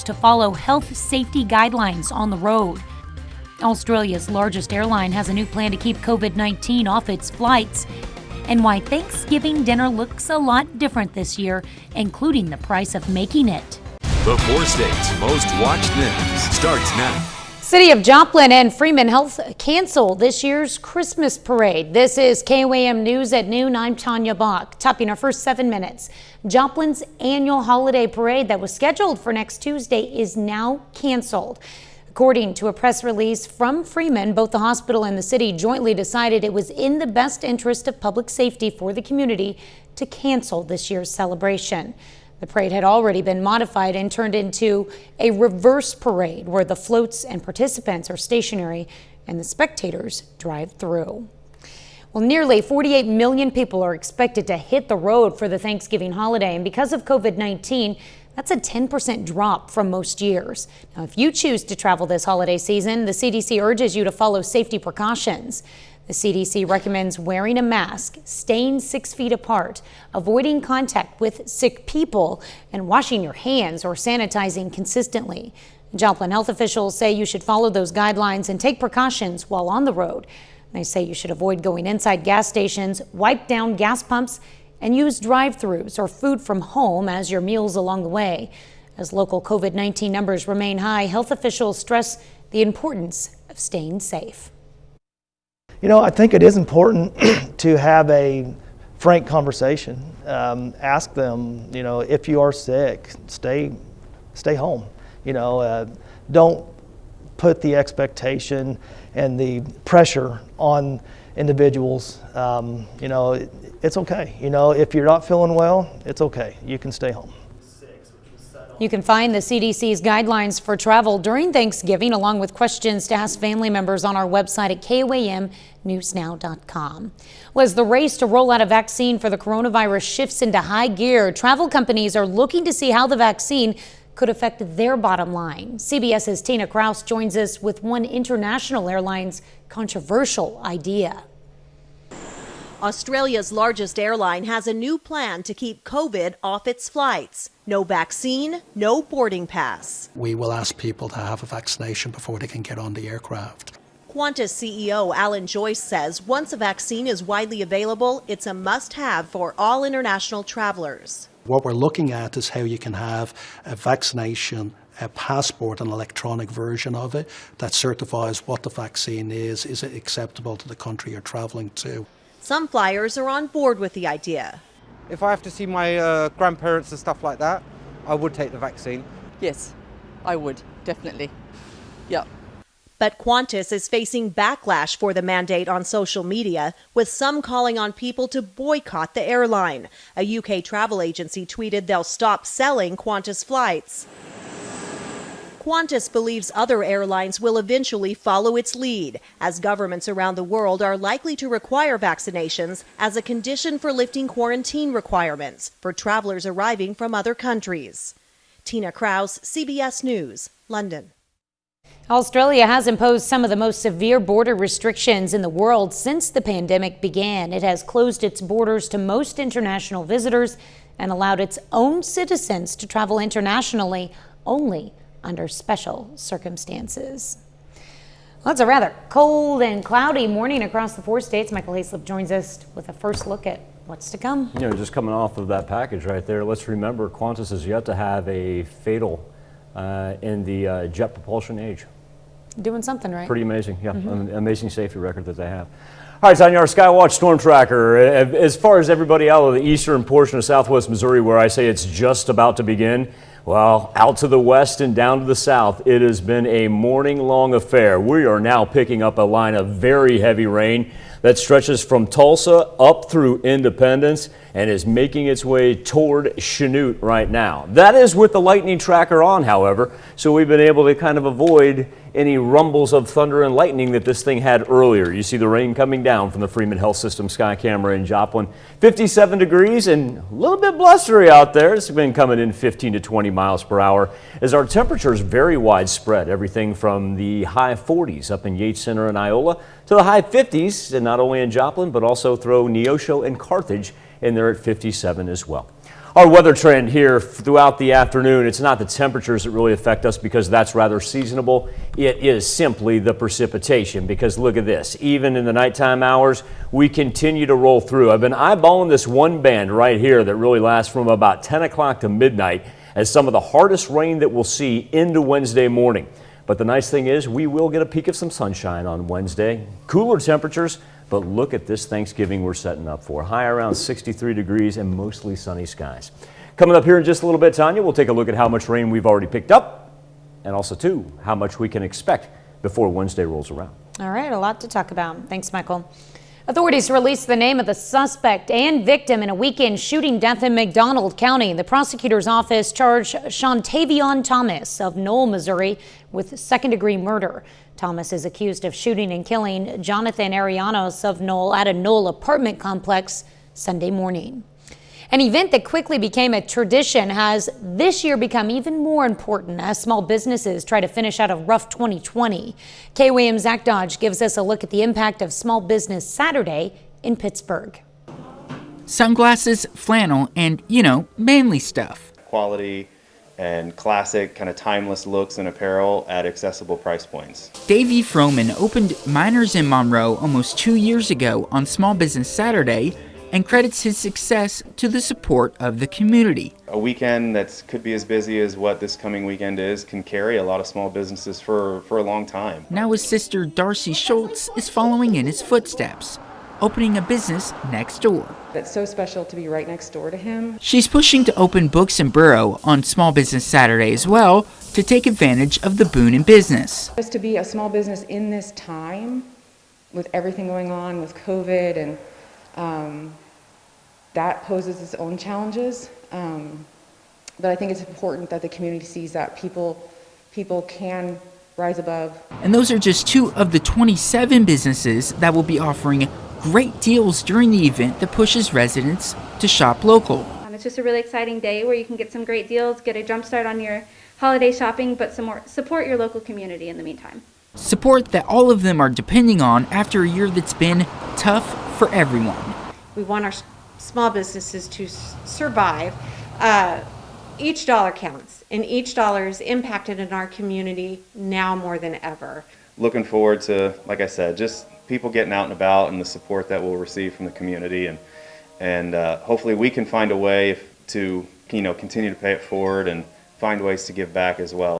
to follow health safety guidelines on the road. Australia's largest airline has a new plan to keep COVID-19 off its flights, and why Thanksgiving dinner looks a lot different this year, including the price of making it. The 4 states' most watched news starts now. City of Joplin and Freeman Health cancel this year's Christmas parade. This is KOAM News at noon. I'm Tanya Bach. Topping our first 7 minutes. Joplin's annual holiday parade that was scheduled for next Tuesday is now canceled. According to a press release from Freeman, both the hospital and the city jointly decided it was in the best interest of public safety for the community to cancel this year's celebration. The parade had already been modified and turned into a reverse parade where the floats and participants are stationary and the spectators drive through. Well, nearly 48 million people are expected to hit the road for the Thanksgiving holiday, and because of COVID-19, that's a 10% drop from most years. Now, if you choose to travel this holiday season, the CDC urges you to follow safety precautions. The CDC recommends wearing a mask, staying 6 feet apart, avoiding contact with sick people, and washing your hands or sanitizing consistently. Joplin health officials say you should follow those guidelines and take precautions while on the road. They say you should avoid going inside gas stations, wipe down gas pumps, and use drive-thrus or food from home as your meals along the way. As local COVID-19 numbers remain high, health officials stress the importance of staying safe. You know, I think it is important to have a frank conversation. Ask them, you know, if you are sick, stay home. You know, don't put the expectation and the pressure on individuals. You know, it's okay. You know, if you're not feeling well, it's okay. You can stay home. You can find the CDC's guidelines for travel during Thanksgiving, along with questions to ask family members, on our website at KOAMnewsnow.com. Well, as the race to roll out a vaccine for the coronavirus shifts into high gear, travel companies are looking to see how the vaccine could affect their bottom line. CBS's Tina Kraus joins us with one international airline's controversial idea. Australia's largest airline has a new plan to keep COVID off its flights. No vaccine, no boarding pass. We will ask people to have a vaccination before they can get on the aircraft. Qantas CEO Alan Joyce says once a vaccine is widely available, it's a must-have for all international travelers. What we're looking at is how you can have a vaccination, a passport, an electronic version of it that certifies what the vaccine is it acceptable to the country you're traveling to. Some flyers are on board with the idea. If I have to see my grandparents and stuff like that, I would take the vaccine. Yes, I would, definitely. Yeah. But Qantas is facing backlash for the mandate on social media, with some calling on people to boycott the airline. A UK travel agency tweeted they'll stop selling Qantas flights. Qantas believes other airlines will eventually follow its lead, as governments around the world are likely to require vaccinations as a condition for lifting quarantine requirements for travelers arriving from other countries. Tina Kraus, CBS News, London. Australia has imposed some of the most severe border restrictions in the world since the pandemic began. It has closed its borders to most international visitors and allowed its own citizens to travel internationally only under special circumstances. Well, it's a rather cold and cloudy morning across the 4 states. Michael Hayslip joins us with a first look at what's to come. You know, just coming off of that package right there, let's remember Qantas is yet to have a fatal in the jet propulsion age. Doing something right. Pretty amazing, yeah. Amazing safety record that they have. All right, Tanya, our Skywatch storm tracker. As far as everybody out of the eastern portion of southwest Missouri, where I say it's just about to begin, well, out to the west and down to the south, it has been a morning-long affair. We are now picking up a line of very heavy rain that stretches from Tulsa up through Independence and is making its way toward Chanute right now. That is with the lightning tracker on, however, so we've been able to kind of avoid any rumbles of thunder and lightning that this thing had earlier. You see the rain coming down from the Freeman Health System sky camera in Joplin. 57 degrees and a little bit blustery out there. It's been coming in 15 to 20 miles per hour as our temperatures very widespread. Everything from the high 40s up in Yates Center and Iola to the high 50s, and not only in Joplin, but also throw Neosho and Carthage in there at 57 as well. Our weather trend here throughout the afternoon, it's not the temperatures that really affect us because that's rather seasonable. It is simply the precipitation, because look at this. Even in the nighttime hours, we continue to roll through. I've been eyeballing this one band right here that really lasts from about 10 o'clock to midnight as some of the hardest rain that we'll see into Wednesday morning. But the nice thing is we will get a peek of some sunshine on Wednesday. Cooler temperatures. But look at this Thanksgiving we're setting up for. High around 63 degrees and mostly sunny skies. Coming up here in just a little bit, Tanya, we'll take a look at how much rain we've already picked up and also, too, how much we can expect before Wednesday rolls around. All right, a lot to talk about. Thanks, Michael. Authorities released the name of the suspect and victim in a weekend shooting death in McDonald County. The prosecutor's office charged Shontavion Thomas of Knoll, Missouri, with second-degree murder. Thomas is accused of shooting and killing Jonathan Arianos of Knoll at a Knoll apartment complex Sunday morning. An event that quickly became a tradition has this year become even more important as small businesses try to finish out a rough 2020. KOAM Zach Dodge gives us a look at the impact of Small Business Saturday in Pittsburgh. Sunglasses, flannel, and, manly stuff. Quality and classic, kind of timeless looks and apparel at accessible price points. Davey Froman opened Miners in Monroe almost 2 years ago on Small Business Saturday and credits his success to the support of the community. A weekend that could be as busy as what this coming weekend is can carry a lot of small businesses for a long time. Now his sister Darcy Schultz is following in his footsteps, opening a business next door. It's so special to be right next door to him. She's pushing to open Books and Burrow on Small Business Saturday as well to take advantage of the boon in business. Just to be a small business in this time with everything going on with COVID and that poses its own challenges. But I think it's important that the community sees that people can rise above. And those are just 2 of the 27 businesses that will be offering great deals during the event that pushes residents to shop local. It's just a really exciting day where you can get some great deals, get a jump start on your holiday shopping, but support your local community in the meantime. Support that all of them are depending on after a year that's been tough for everyone. We want our small businesses to survive. Each dollar counts, and each dollar is impacted in our community now more than ever. Looking forward to, like I said, just people getting out and about and the support that we'll receive from the community, and hopefully we can find a way to continue to pay it forward and find ways to give back as well.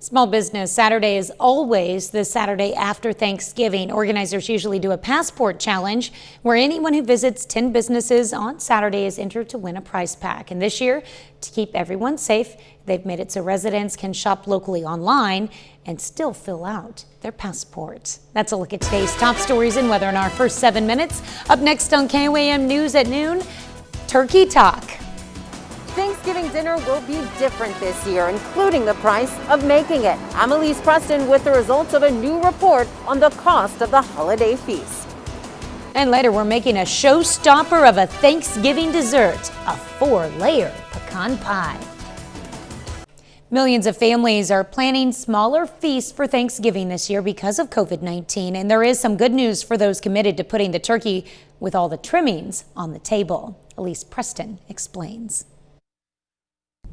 Small Business Saturday is always the Saturday after Thanksgiving. Organizers usually do a passport challenge where anyone who visits 10 businesses on Saturday is entered to win a prize pack. And this year, to keep everyone safe, they've made it so residents can shop locally online and still fill out their passports. That's a look at today's top stories and weather in our first 7 minutes. Up next on KOAM News at noon, Turkey Talk. Thanksgiving dinner will be different this year, including the price of making it. I'm Elise Preston with the results of a new report on the cost of the holiday feast. And later, we're making a showstopper of a Thanksgiving dessert, a 4-layer pecan pie. Millions of families are planning smaller feasts for Thanksgiving this year because of COVID-19, and there is some good news for those committed to putting the turkey with all the trimmings on the table. Elise Preston explains.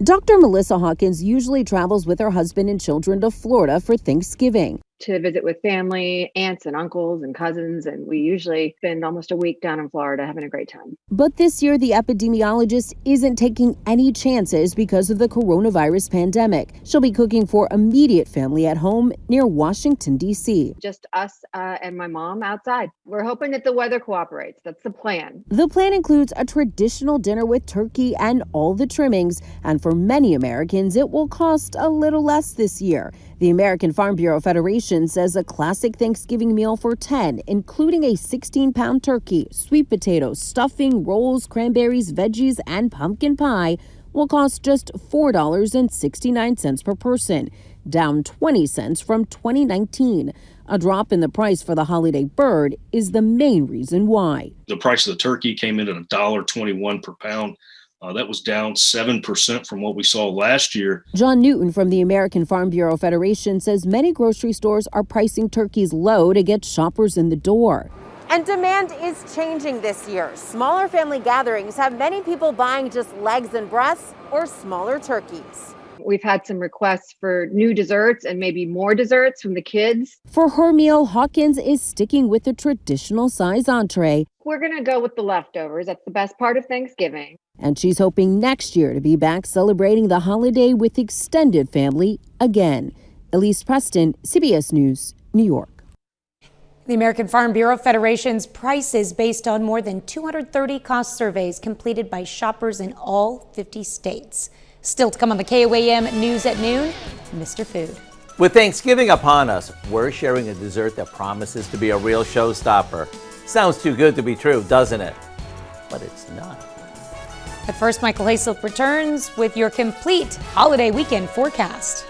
Dr. Melissa Hawkins usually travels with her husband and children to Florida for Thanksgiving. To visit with family, aunts and uncles and cousins, and we usually spend almost a week down in Florida having a great time. But this year, the epidemiologist isn't taking any chances because of the coronavirus pandemic. She'll be cooking for immediate family at home near Washington, D.C. Just us and my mom outside. We're hoping that the weather cooperates. That's the plan. The plan includes a traditional dinner with turkey and all the trimmings, and for many Americans, it will cost a little less this year. The American Farm Bureau Federation says a classic Thanksgiving meal for 10, including a 16-pound turkey, sweet potatoes, stuffing, rolls, cranberries, veggies, and pumpkin pie, will cost just $4.69 per person, down 20 cents from 2019. A drop in the price for the holiday bird is the main reason why. The price of the turkey came in at $1.21 per pound. That was down 7% from what we saw last year. John Newton from the American Farm Bureau Federation says many grocery stores are pricing turkeys low to get shoppers in the door. And demand is changing this year. Smaller family gatherings have many people buying just legs and breasts or smaller turkeys. We've had some requests for new desserts and maybe more desserts from the kids. For her meal, Hawkins is sticking with the traditional size entree. We're going to go with the leftovers. That's the best part of Thanksgiving. And she's hoping next year to be back celebrating the holiday with extended family again. Elise Preston, CBS News, New York. The American Farm Bureau Federation's prices based on more than 230 cost surveys completed by shoppers in all 50 states. Still to come on the KOAM News at Noon, Mr. Food. With Thanksgiving upon us, we're sharing a dessert that promises to be a real showstopper. Sounds too good to be true, doesn't it? But it's not. But first, Michael Hayslip returns with your complete holiday weekend forecast.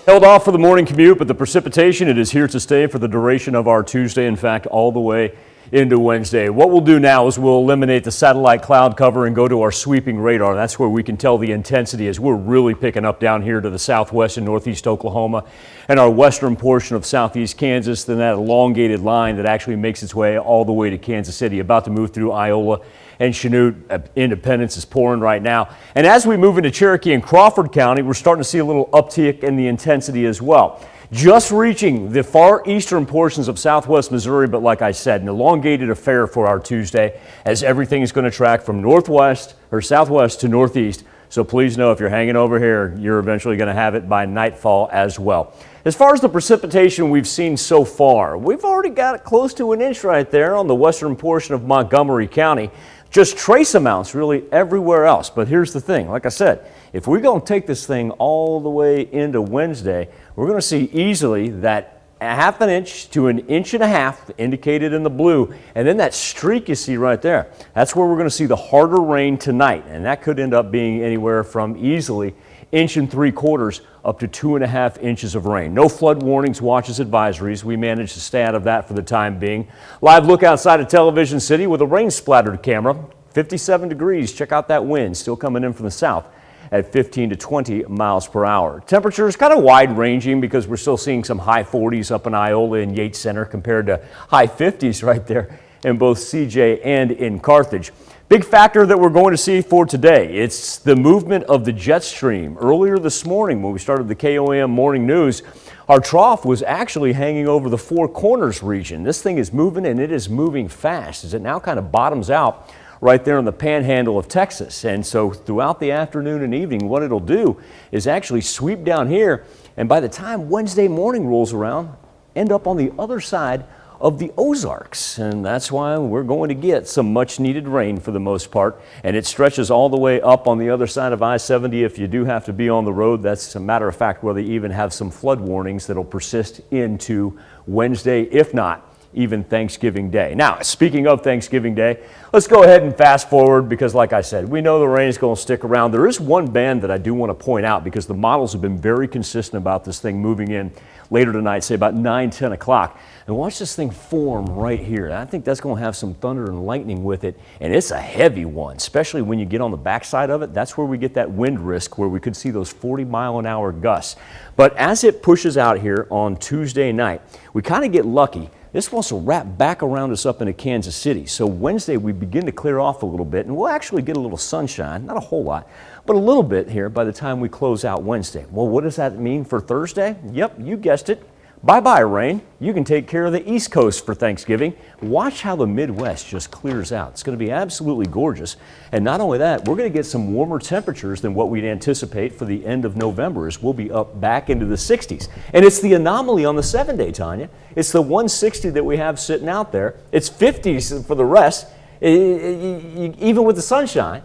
Held off for the morning commute, but the precipitation, it is here to stay for the duration of our Tuesday. In fact, all the way into Wednesday. What we'll do now is we'll eliminate the satellite cloud cover and go to our sweeping radar. That's where we can tell the intensity as we're really picking up down here to the southwest and northeast Oklahoma and our western portion of southeast Kansas, then that elongated line that actually makes its way all the way to Kansas City, about to move through Iola and Chanute. Independence is pouring right now. And as we move into Cherokee and Crawford County, we're starting to see a little uptick in the intensity as well. Just reaching the far eastern portions of southwest Missouri, but like I said, an elongated affair for our Tuesday as everything is going to track from northwest or southwest to northeast. So please know if you're hanging over here, you're eventually going to have it by nightfall as well. As far as the precipitation we've seen so far, we've already got close to an inch right there on the western portion of Montgomery County. Just trace amounts really everywhere else. But here's the thing, like I said, if we're going to take this thing all the way into Wednesday, we're going to see easily that a half an inch to an inch and a half indicated in the blue. And then that streak you see right there, that's where we're going to see the harder rain tonight. And that could end up being anywhere from easily 1 3/4 up to 2.5 inches of rain. No flood warnings, watches, advisories. We managed to stay out of that for the time being. Live look outside of Television City with a rain-splattered camera. 57 degrees. Check out that wind still coming in from the south at 15 to 20 miles per hour. Temperatures kind of wide-ranging because we're still seeing some high 40s up in Iola and Yates Center compared to high 50s right there in both CJ and in Carthage. Big factor that we're going to see for today, it's the movement of the jet stream. Earlier this morning when we started the KOAM morning news, our trough was actually hanging over the Four Corners region. This thing is moving, and it is moving fast as it now kind of bottoms out right there in the panhandle of Texas. And so throughout the afternoon and evening, what it'll do is actually sweep down here, and by the time Wednesday morning rolls around, end up on the other side of the Ozarks. And that's why we're going to get some much needed rain for the most part. And it stretches all the way up on the other side of I-70 if you do have to be on the road. That's a matter of fact where they even have some flood warnings that'll persist into Wednesday, if not even Thanksgiving Day. Now, speaking of Thanksgiving Day, let's go ahead and fast forward because like I said, we know the rain is going to stick around. There is one band that I do want to point out because the models have been very consistent about this thing moving in later tonight, say about 9, 10 o'clock. And watch this thing form right here. I think that's going to have some thunder and lightning with it, and it's a heavy one, especially when you get on the backside of it. That's where we get that wind risk where we could see those 40-mile-an-hour gusts. But as it pushes out here on Tuesday night, we kind of get lucky. This wants to wrap back around us up into Kansas City. So Wednesday we begin to clear off a little bit, and we'll actually get a little sunshine, not a whole lot, but a little bit here by the time we close out Wednesday. Well, what does that mean for Thursday? Yep, you guessed it. Bye-bye, rain. You can take care of the East Coast for Thanksgiving. Watch how the Midwest just clears out. It's going to be absolutely gorgeous. And not only that, we're going to get some warmer temperatures than what we'd anticipate for the end of November, as we'll be up back into the 60s. And it's the anomaly on the 7-day, Tanya. It's the 160 that we have sitting out there. It's 50s for the rest, even with the sunshine.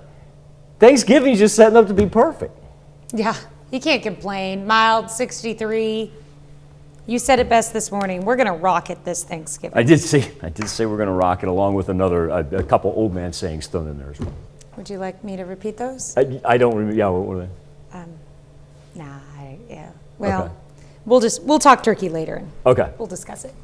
Thanksgiving's just setting up to be perfect. Yeah, you can't complain. Mild, 63. You said it best this morning. We're going to rock it this Thanksgiving. I did say we're going to rock it, along with a couple old man sayings thrown in there as well. Would you like me to repeat those? I don't remember. Yeah, what were they? Nah, yeah. Well, okay. We'll talk turkey later and okay. We'll discuss it.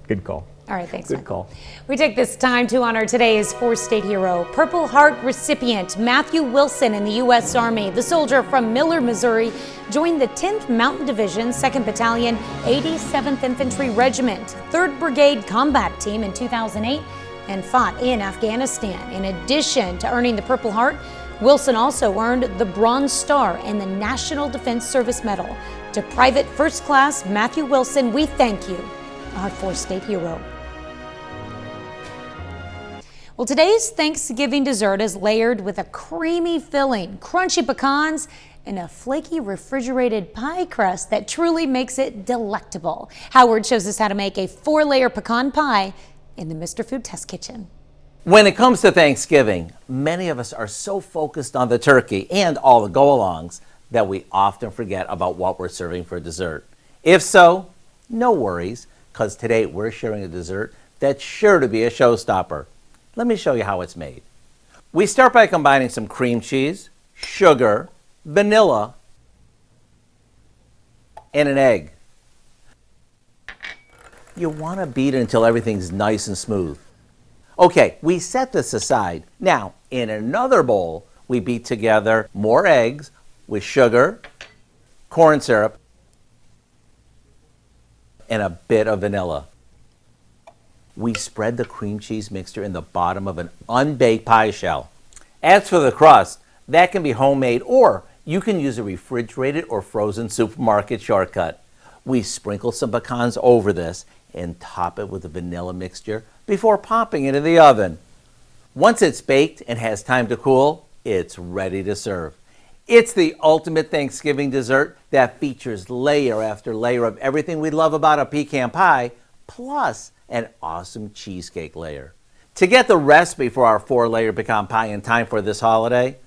Good call. All right, thanks, Good Michael. call. We take this time to honor today's four-state hero, Purple Heart recipient Matthew Wilson in the U.S. Army. The soldier from Miller, Missouri, joined the 10th Mountain Division, 2nd Battalion, 87th Infantry Regiment, 3rd Brigade Combat Team in 2008 and fought in Afghanistan. In addition to earning the Purple Heart, Wilson also earned the Bronze Star and the National Defense Service Medal. To Private First Class Matthew Wilson, we thank you, our four-state hero. Well, today's Thanksgiving dessert is layered with a creamy filling, crunchy pecans, and a flaky refrigerated pie crust that truly makes it delectable. Howard shows us how to make a 4-layer pecan pie in the Mr. Food Test Kitchen. When it comes to Thanksgiving, many of us are so focused on the turkey and all the go-alongs that we often forget about what we're serving for dessert. If so, no worries, because today we're sharing a dessert that's sure to be a showstopper. Let me show you how it's made. We start by combining some cream cheese, sugar, vanilla, and an egg. You want to beat it until everything's nice and smooth. Okay, we set this aside. Now, in another bowl, we beat together more eggs with sugar, corn syrup, and a bit of vanilla. We spread the cream cheese mixture in the bottom of an unbaked pie shell. As for the crust, that can be homemade or you can use a refrigerated or frozen supermarket shortcut. We sprinkle some pecans over this and top it with the vanilla mixture before popping it in the oven. Once it's baked and has time to cool, it's ready to serve. It's the ultimate Thanksgiving dessert that features layer after layer of everything we love about a pecan pie, plus an awesome cheesecake layer. To get the recipe for our 4-layer pecan pie in time for this holiday,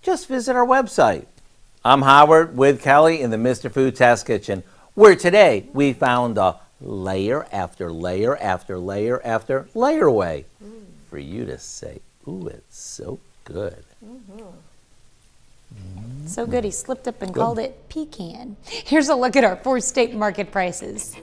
just visit our website. I'm Howard with Kelly in the Mr. Food Test Kitchen, where today we found a layer after layer after layer after layer way for you to say, ooh, it's so good. So good, he slipped up and called it pecan. Here's a look at our 4-state market prices.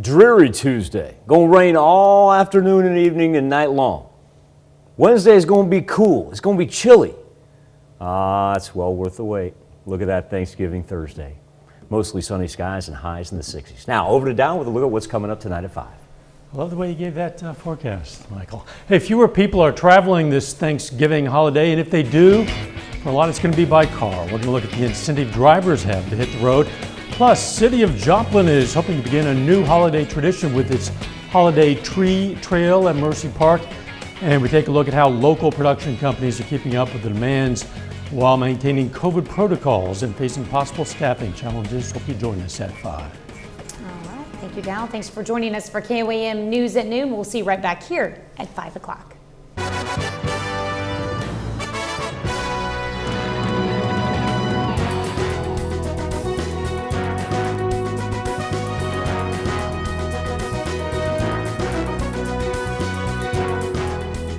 Dreary Tuesday. Gonna rain all afternoon and evening and night long. Wednesday is gonna be cool. It's gonna be chilly. It's well worth the wait. Look at that Thanksgiving Thursday. Mostly sunny skies and highs in the 60s. Now over to Down with a look at what's coming up tonight at 5. I love the way you gave that forecast, Michael. Hey, fewer people are traveling this Thanksgiving holiday, and if they do, for a lot it's going to be by car. We're going to look at the incentive drivers have to hit the road. Plus, City of Joplin is hoping to begin a new holiday tradition with its holiday tree trail at Mercy Park. And we take a look at how local production companies are keeping up with the demands while maintaining COVID protocols and facing possible staffing challenges. Hope you join us at 5. All right, thank you, Dal. Thanks for joining us for KOAM News at Noon. We'll see you right back here at 5 o'clock.